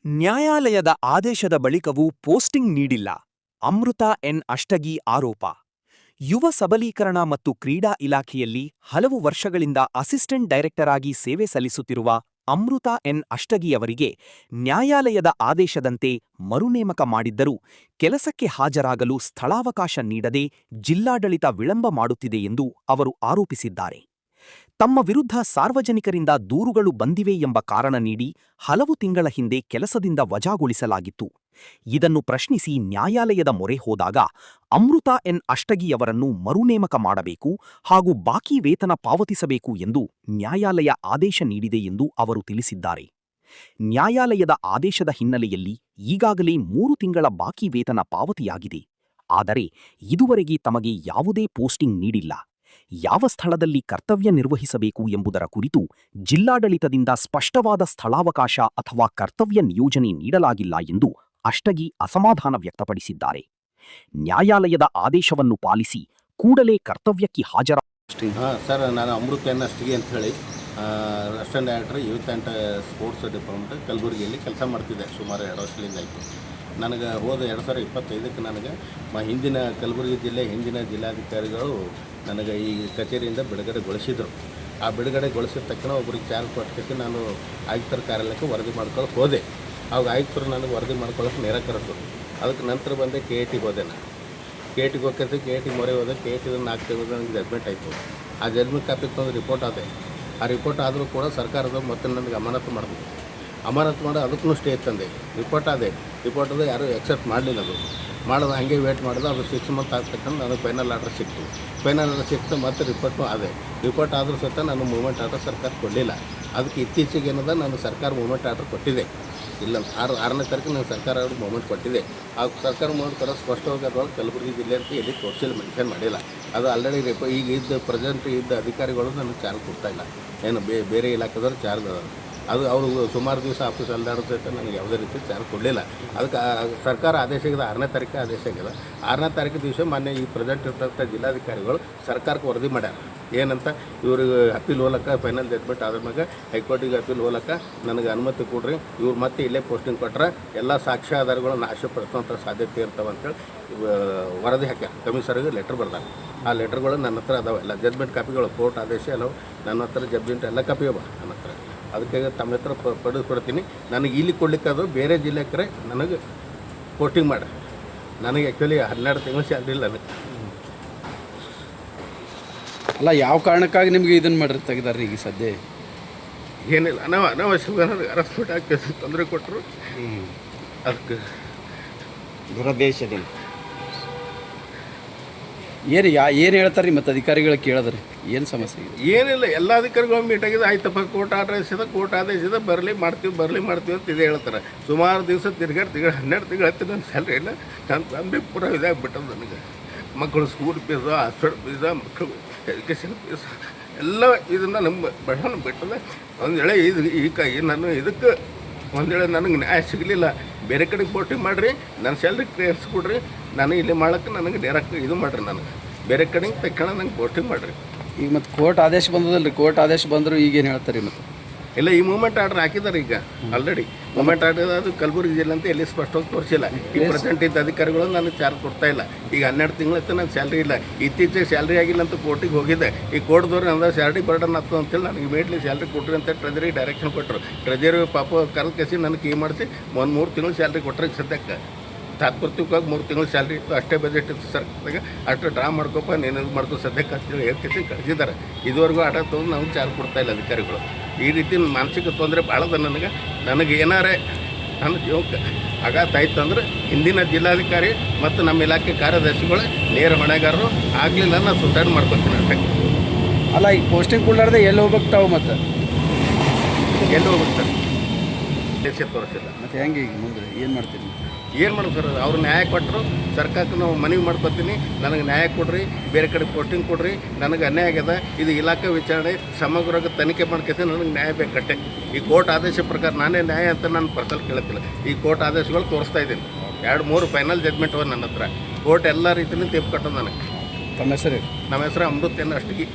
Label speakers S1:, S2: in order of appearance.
S1: ನ್ಯಾಯಾಲಯದ ಆದೇಶದ ಬಳಿಕವೂ ಪೋಸ್ಟಿಂಗ್ ನೀಡಿಲ್ಲ. ಅಮೃತ ಎನ್ ಅಷ್ಟಗಿ ಆರೋಪ. ಯುವ ಸಬಲೀಕರಣ ಮತ್ತು ಕ್ರೀಡಾ ಇಲಾಖೆಯಲ್ಲಿ ಹಲವು ವರ್ಷಗಳಿಂದ ಅಸಿಸ್ಟೆಂಟ್ ಡೈರೆಕ್ಟರ್ ಆಗಿ ಸೇವೆ ಸಲ್ಲಿಸುತ್ತಿರುವ ಅಮೃತ ಎನ್ ಅಷ್ಟಗಿಯವರಿಗೆ ನ್ಯಾಯಾಲಯದ ಆದೇಶದಂತೆ ಮರುನೇಮಕ ಮಾಡಿದ್ದರೂ ಕೆಲಸಕ್ಕೆ ಹಾಜರಾಗಲು ಸ್ಥಳಾವಕಾಶ ನೀಡದೆ ಜಿಲ್ಲಾಡಳಿತ ವಿಳಂಬ ಮಾಡುತ್ತಿದೆ ಎಂದು ಅವರು ಆರೋಪಿಸಿದ್ದಾರೆ. ತಮ್ಮ ವಿರುದ್ಧ ಸಾರ್ವಜನಿಕರಿಂದ ದೂರುಗಳು ಬಂದಿವೆ ಎಂಬ ಕಾರಣ ನೀಡಿ ಹಲವು ತಿಂಗಳ ಹಿಂದೆ ಕೆಲಸದಿಂದ ವಜಾಗೊಳಿಸಲಾಗಿತ್ತು. ಇದನ್ನು ಪ್ರಶ್ನಿಸಿ ನ್ಯಾಯಾಲಯದ ಮೊರೆ ಹೋದಾಗ ಅಮೃತ ಎನ್ ಅಷ್ಟಗಿಯವರನ್ನು ಮರುನೇಮಕ ಮಾಡಬೇಕು ಹಾಗೂ ಬಾಕಿ ವೇತನ ಪಾವತಿಸಬೇಕು ಎಂದು ನ್ಯಾಯಾಲಯ ಆದೇಶ ನೀಡಿದೆ ಎಂದು ಅವರು ತಿಳಿಸಿದ್ದಾರೆ. ನ್ಯಾಯಾಲಯದ ಆದೇಶದ ಹಿನ್ನೆಲೆಯಲ್ಲಿ ಈಗಾಗಲೇ 3 ತಿಂಗಳ ಬಾಕಿ ವೇತನ ಪಾವತಿಯಾಗಿದೆ. ಆದರೆ ಇದುವರೆಗೆ ತಮಗೆ ಯಾವುದೇ ಪೋಸ್ಟಿಂಗ್ ನೀಡಿಲ್ಲ. ಯಾವ ಸ್ಥಳದಲ್ಲಿ ಕರ್ತವ್ಯ ನಿರ್ವಹಿಸಬೇಕು ಎಂಬುದರ ಕುರಿತು ಜಿಲ್ಲಾಡಳಿತದಿಂದ ಸ್ಪಷ್ಟವಾದ ಸ್ಥಳಾವಕಾಶ ಅಥವಾ ಕರ್ತವ್ಯ ನಿಯೋಜನೆ ನೀಡಲಾಗಿಲ್ಲ ಎಂದು ಅಷ್ಟಗಿ ಅಸಮಾಧಾನ ವ್ಯಕ್ತಪಡಿಸಿದ್ದಾರೆ. ನ್ಯಾಯಾಲಯದ ಆದೇಶವನ್ನು ಪಾಲಿಸಿ ಕೂಡಲೇ ಕರ್ತವ್ಯಕ್ಕೆ
S2: ಸರ್, ನಾನು ಅಮೃತ ಎನ್ ಅಷ್ಟಗಿ ಅಂತ ಹೇಳಿ assistant director youth and sports department ಕಲಬುರಗಿಯಲ್ಲಿ ಕೆಲಸ ಮಾಡ್ತಿದ್ದೆ. ಸುಮಾರು 2 ವರ್ಷದಿಂದ ಆಯಿತು. ನನಗೆ ಹೋದ 2025ಕ್ಕೆ ನನಗೆ ಹಿಂದಿನ ಕಲಬುರಗಿ ಜಿಲ್ಲೆ ಹಿಂದಿನ ಜಿಲ್ಲಾಧಿಕಾರಿಗಳು ನನಗೆ ಈ ಕಚೇರಿಯಿಂದ ಬಿಡುಗಡೆಗೊಳಿಸಿದರು. ಆ ಬಿಡುಗಡೆಗೊಳಿಸಿದ ತಕ್ಷಣ ಒಬ್ಬರಿಗೆ ಚಾರ್ಜ್ ಕೊಟ್ಟು ನಾನು ಆಯುಕ್ತರ ಕಾರ್ಯಾಲಯಕ್ಕೆ ವರದಿ ಮಾಡ್ಕೊಳ್ಳೋಕೆ ಹೋದೆ. ಆವಾಗ ಆಯುಕ್ತರು ನನಗೆ ವರದಿ ಮಾಡ್ಕೊಳ್ಳೋಕೆ ನಿರಾಕರಿಸಿದ್ರು. ಅದಕ್ಕೆ ನಂತರ ಬಂದೆ KATಗೆ ಹೋದೆ. ನಾನು KATಗೆ ಹೋಗ್ತೈತೆ, KAT ಮೊರೆ ಹೋದೆ. KAT 4 ತಿಂಗಳು ನನಗೆ ಜಡ್ಮೆಂಟ್ ಆಯಿತು. ಆ ಜಡ್ಮೆಂಟ್ ಕಾಪಿ ತಂದು ರಿಪೋರ್ಟ್ ಆದೆ. ಆ ರಿಪೋರ್ಟ್ ಆದರೂ ಕೂಡ ಸರ್ಕಾರದ ಮತ್ತೆ ನನಗೆ ಅಮಾನತು ಮಾಡಿದ್ರು. ಅಮಾನತು ಮಾಡಿ ಅದಕ್ಕೂ ಸ್ಟೇ ತಂದೆ. ರಿಪೋರ್ಟ್ ಅದು ಯಾರೂ ಎಕ್ಸೆಪ್ಟ್ ಮಾಡಲಿಲ್ಲ. ಮಾಡೋದು ಹಾಗೆ ವೇಟ್ ಮಾಡೋದು. ಅದು 6 ಮಂತ್ ಆಗ್ತಕ್ಕಂಥ ನನಗೆ ಫೈನಲ್ ಆರ್ಡರ್ ಸಿಕ್ತು. ಫೈನಲ್ ಆರ್ಡರ್ ಸಿಕ್ತು ಮತ್ತು ರಿಪೋರ್ಟ್ ಆದರೂ ಸಹಿತ ನಾನು ಮೂವ್ಮೆಂಟ್ ಆರ್ಡರ್ ಸರ್ಕಾರ ಕೊಡಲಿಲ್ಲ. ಅದಕ್ಕೆ ಇತ್ತೀಚೆಗೆ ಏನದ ನಾನು ಸರ್ಕಾರ ಮೂವ್ಮೆಂಟ್ ಆರ್ಡರ್ ಕೊಟ್ಟಿದ್ದೆ. ಇಲ್ಲ 6ನೇ ತಾರೀಕು ನಾನು ಸರ್ಕಾರ ಮೂವ್ಮೆಂಟ್ ಕೊಟ್ಟಿದ್ದೆ. ಆ ಸರ್ಕಾರ ಮೂವ್ಮೆಂಟ್ ಕೊಡೋ ಸ್ಪಷ್ಟವಾಗಿ ಅದರೊಳಗೆ ಕಲಬುರಗಿ ಜಿಲ್ಲೆ ಅಂತ ಎಲ್ಲಿ ತೋರಿಸಿಲ್ಲ, ಮೆನ್ಷನ್ ಮಾಡಿಲ್ಲ. ಅದು ಆಲ್ರೆಡಿ ಈಗ ಪ್ರೆಸೆಂಟ್ ಅಧಿಕಾರಿಗಳು ನನಗೆ ಚಾರ್ಜ್ ಕೊಡ್ತಾಯಿಲ್ಲ. ಏನು ಬೇರೆ ಇಲಾಖೆದವ್ರು ಚಾರ್ಜ್ ಅದು ಅವರು ಸುಮಾರು ದಿವಸ ಆಫೀಸ್ ಅಲ್ದಾಡೋದು ಸಹಿತ ನನಗೆ ಯಾವುದೇ ರೀತಿ ಚಾರ್ಜ್ ಕೊಡಲಿಲ್ಲ. ಅದಕ್ಕೆ ಸರ್ಕಾರ ಆದೇಶ ಆಗಿದೆ. 6ನೇ ತಾರೀಕು ಆದೇಶ ಆಗಿದೆ. 6ನೇ ತಾರೀಕು ದಿವಸ ಮೊನ್ನೆ ಈ ಪ್ರೆಸೆಂಟ್ ಇರ್ತಕ್ಕಂಥ ಜಿಲ್ಲಾಧಿಕಾರಿಗಳು ಸರ್ಕಾರಕ್ಕೆ ವರದಿ ಮಾಡ್ಯಾರ. ಏನಂತ ಇವ್ರಿಗೆ ಅಪೀಲ್ ಹೋಲಕ್ಕೆ ಫೈನಲ್ ಜಡ್ಮೆಂಟ್ ಆದ ಮ್ಯಾಗ ಹೈಕೋರ್ಟಿಗೆ ಅಪೀಲ್ ಹೋಲಕ್ಕೆ ನನಗೆ ಅನುಮತಿ ಕೊಡ್ರಿ, ಇವ್ರು ಮತ್ತೆ ಇಲ್ಲೇ ಪೋಸ್ಟಿಂಗ್ ಕೊಟ್ಟರೆ ಎಲ್ಲ ಸಾಕ್ಷ್ಯಾಧಾರಗಳು ನಾಶಪಡಿಸುವಂಥ ಸಾಧ್ಯತೆ ಇರ್ತಾವೆ ಅಂತೇಳಿ ವರದಿ ಹಾಕ್ಯಾರ. ಕಮಿಷನರ್ಗೆ ಲೆಟ್ರ್ ಬರ್ದಾರೆ. ಆ ಲೆಟ್ರ್ಗಳು ನನ್ನ ಹತ್ರ ಅದಾವೆ. ಎಲ್ಲ ಜಡ್ಮೆಂಟ್ ಕಾಪಿಗಳು, ಕೋರ್ಟ್ ಆದೇಶ ಎಲ್ಲವು ನನ್ನ ಹತ್ರ, ಜಡ್ಮೆಂಟ್ ಎಲ್ಲ ಕಾಪಿ ಅವ ನನ್ನ ಹತ್ರ. ಅದಕ್ಕೆ ತಮ್ಮ ಹತ್ರ ಪಡಿಸ್ಕೊಡ್ತೀನಿ. ನನಗೆ ಇಲ್ಲಿ ಕೊಡ್ಲಿಕ್ಕಾದ್ರು ಬೇರೆ ಜಿಲ್ಲೆಕರೆ ನನಗೆ ಪೋಸ್ಟಿಂಗ್ ಮಾಡಿ. ನನಗೆ ಆ್ಯಕ್ಚುಲಿ 12 ತಿಂಗಳು ಸ್ಯಾಲ್ರಿ ಇಲ್ಲ ನನಗೆ.
S3: ಅಲ್ಲ, ಯಾವ ಕಾರಣಕ್ಕಾಗಿ ನಿಮಗೆ ಇದನ್ನು ಮಾಡಿರಿ ತೆಗೆದಾರೆ ಈಗ ಸದ್ಯ?
S2: ಏನಿಲ್ಲ, ಅನಾವಶ್ಯಕ ನನಗೆ ಅರೆಸ್ಟ್ಮೆಂಟ್ ಹಾಕಿ ತೊಂದರೆ ಕೊಟ್ಟರು. ಅದಕ್ಕೆ
S4: ದುರುದ್ದೇಶದಿಂದ
S3: ಏನು ಹೇಳ್ತಾರೆ ರೀ? ಮತ್ತು ಅಧಿಕಾರಿಗಳು ಕೇಳಿದ್ರಿ ಏನು ಸಮಸ್ಯೆ ಇದೆ?
S2: ಏನಿಲ್ಲ, ಎಲ್ಲ ಅಧಿಕಾರಿಗಳು ಮೀಟ್ ಆಗಿದೆ. ಆಯ್ತಪ್ಪ, ಕೋರ್ಟ್ ಆದೇಶದ ಬರಲಿ ಮಾಡ್ತೀವಿ ಅಂತ ಇದೇ ಹೇಳ್ತಾರೆ. ಸುಮಾರು ದಿವಸ ತಿರ್ಗಾಡಿ 12 ತಿಂಗಳು ಹತ್ತಿ ನನ್ನ ಸ್ಯಾಲ್ರಿ ಇಲ್ಲ. ನನ್ನ ತಂದೆ ಪೂರ ಇದಾಗಿಬಿಟ್ಟದು. ನನಗೆ ಮಕ್ಕಳು ಸ್ಕೂಲ್ ಫೀಸು, ಹಾಸ್ಪಿಟಲ್ ಫೀಸು, ಮಕ್ಕಳು ಎಜುಕೇಷನ್ ಫೀಸ್ ಎಲ್ಲ ಇದನ್ನು ನಮ್ಮ ಬಡವನ ಬಿಟ್ಟದೆ. ಒಂದು ವೇಳೆ ನಾನು ಇದಕ್ಕೆ ಒಂದು ವೇಳೆ ನನಗೆ ನ್ಯಾಯ ಸಿಗಲಿಲ್ಲ, ಬೇರೆ ಕಡೆಗೆ ಪೋಸ್ಟಿಂಗ್ ಮಾಡಿರಿ, ನನ್ನ ಸ್ಯಾಲ್ರಿ ಕ್ಲಿಯರ್ಸ್ ಕೊಡ್ರಿ, ನಾನು ಇಲ್ಲಿ ಮಾಡೋಕ್ಕೆ ನನಗೆ ಡೈರೆಕ್ಟ್ ಇದು ಮಾಡಿರಿ, ನನಗೆ ಬೇರೆ ಕಡೆಗೆ ತಕ್ಷಣ ನಂಗೆ ಪೋಸ್ಟಿಂಗ್ ಮಾಡಿರಿ.
S3: ಈಗ ಮತ್ತು ಕೋರ್ಟ್ ಆದೇಶ ಬಂದದಲ್ಲ ರೀ? ಕೋರ್ಟ್ ಆದೇಶ ಬಂದರೂ ಈಗೇನು ಹೇಳ್ತಾರೆ ಮತ್ತು?
S2: ಇಲ್ಲ, ಈ ಮೂವ್ಮೆಂಟ್ ಆರ್ಡರ್ ಹಾಕಿದ್ದಾರೆ. ಈಗ ಆಲ್ರೆಡಿ ಮೂವ್ಮೆಂಟ್ ಆರ್ಡರ್ ಅದು ಕಲಬುರಗಿ ಜಿಲ್ಲೆ ಅಂತ ಎಲ್ಲಿ ಸ್ಪಷ್ಟವಾಗಿ ತೋರಿಸಿಲ್ಲ. ಈ ಪ್ರೆಸೆಂಟ್ ಇದ್ದ ಅಧಿಕಾರಿಗಳು ನನಗೆ ಚಾರ್ಜ್ ಕೊಡ್ತಾ ಇಲ್ಲ. ಈಗ 12 ತಿಂಗಳತ್ತ ನನ್ನ ಸ್ಯಾಲ್ರಿ ಇಲ್ಲ. ಇತ್ತೀಚೆಗೆ ಸ್ಯಾಲ್ರಿ ಆಗಿಲ್ಲ ಅಂತ ಕೋರ್ಟಿಗೆ ಹೋಗಿದ್ದೆ. ಈ ಕೋರ್ಟ್ದವ್ರು ನನ್ನ ಸ್ಯಾಲ್ರಿ ಬರ್ಡನ್ ಆಗ್ತದೆ ಅಂತೇಳಿ ನನಗೆ ಇಮಿಡಿಯೇಟ್ಲಿ ಸ್ಯಾಲ್ರಿ ಕೊಟ್ರಿ ಅಂತ ಟ್ರೆಜರಿ ಡೈರೆಕ್ಷನ್ ಕೊಟ್ಟರು. ಟ್ರೆಜರಿ ಪಾಪ ಕರೆದು ಕೇಸಿ ನನಗೆ ಕೀ ಮಾಡಿಸಿ 3 ತಿಂಗಳು ಸ್ಯಾಲ್ರಿ ಕೊಟ್ಟರೆ ಸದ್ಯಕ್ಕೆ ತಾತ್ಪರ್ಯವಾಗಿ 3 ತಿಂಗಳು ಸ್ಯಾಲ್ರಿ ಇತ್ತು. ಅಷ್ಟೇ ಬಜೆಟ್ ಇತ್ತು ಸರ್ಕಾರದಾಗ. ಅಷ್ಟು ಡ್ರಾ ಮಾಡ್ಕೊಪ್ಪ, ನೀನು ಇದು ಮಾಡ್ಕೊ ಸದ್ಯಕ್ಕೆ ಅಂತೇಳಿ ಹೇಳ್ಕೇಸಿ ಕಳಿಸಿದ್ದಾರೆ. ಇದುವರೆಗೂ ಆರ್ಡರ್ ತೊಗೊಂಡು ನಾವು ಚಾರ್ಜ್ ಕೊಡ್ತಾಯಿಲ್ಲ ಅಧಿಕಾರಿಗಳು. ಈ ರೀತಿ ಮಾನಸಿಕ ತೊಂದರೆ ಭಾಳದ ನನಗೆ ಏನಾರೇ ನನ್ನ ಜೀವಕ್ಕೆ ಆಘಾತ ಆಯ್ತು ಅಂದ್ರೆ ಹಿಂದಿನ ಜಿಲ್ಲಾಧಿಕಾರಿ ಮತ್ತು ನಮ್ಮ ಇಲಾಖೆ ಕಾರ್ಯದರ್ಶಿಗಳು ನೇರ ಹೊಣೆಗಾರರು. ಆಗಲಿಲ್ಲ, ನಾನು ಸುಸೈಡ್ ಮಾಡ್ಕೊತೀನಿ ಅಷ್ಟೇ.
S3: ಅಲ್ಲ, ಈಗ ಪೋಸ್ಟಿಂಗ್ ಕೊಡ್ಲಾರ್ದೆ ಎಲ್ಲಿ ಹೋಗ್ಬೇಕು ತಾವು? ಮತ್ತು
S2: ಎಲ್ಲಿ ಹೋಗ್ಬೇಕು ದೇಶ ತೋರಿಸಿಲ್ಲ.
S3: ಮತ್ತು ಹೆಂಗೆ ಈಗ ಮುಂದೆ ಏನು ಮಾಡ್ತೀನಿ?
S2: ಏನು ಮಾಡೋದು ಸರ್? ಅವ್ರು ನ್ಯಾಯ ಕೊಟ್ಟರು. ಸರ್ಕಾರಕ್ಕೆ ನಾವು ಮನವಿ ಮಾಡ್ಕೊತೀನಿ, ನನಗೆ ನ್ಯಾಯ ಕೊಡ್ರಿ, ಬೇರೆ ಕಡೆ ಪೋಸ್ಟಿಂಗ್ ಕೊಡ್ರಿ, ನನಗೆ ಅನ್ಯಾಯ ಆಗ್ಯದ. ಇದು ಇಲಾಖೆ ವಿಚಾರಣೆ ಸಮಗ್ರವಾಗಿ ತನಿಖೆ ಮಾಡ್ಕೇಸಿ ನನಗೆ ನ್ಯಾಯ ಬೇಕಟ್ಟೆ. ಈ ಕೋರ್ಟ್ ಆದೇಶ ಪ್ರಕಾರ ನಾನೇ ನ್ಯಾಯ ಅಂತ ನಾನು ಪರ್ಸಲ್ ಕೇಳುತ್ತಿಲ್ಲ. ಈ ಕೋರ್ಟ್ ಆದೇಶಗಳು ತೋರಿಸ್ತಾ ಇದ್ದೀನಿ. 2-3 ಫೈನಲ್ ಜಡ್ಮೆಂಟ್ ಅವ ನನ್ನ ಹತ್ರ. ಕೋರ್ಟ್ ಎಲ್ಲ ರೀತಿಯೂ ತೀರ್ಪು ಕಟ್ಟೋದು ನನಗೆ.
S3: ತಮ್ಮ ಹೆಸರು?
S2: ನಮ್ಮ ಹೆಸರು ಅಮೃತ ಎನ್ ಅಷ್ಟಗಿ.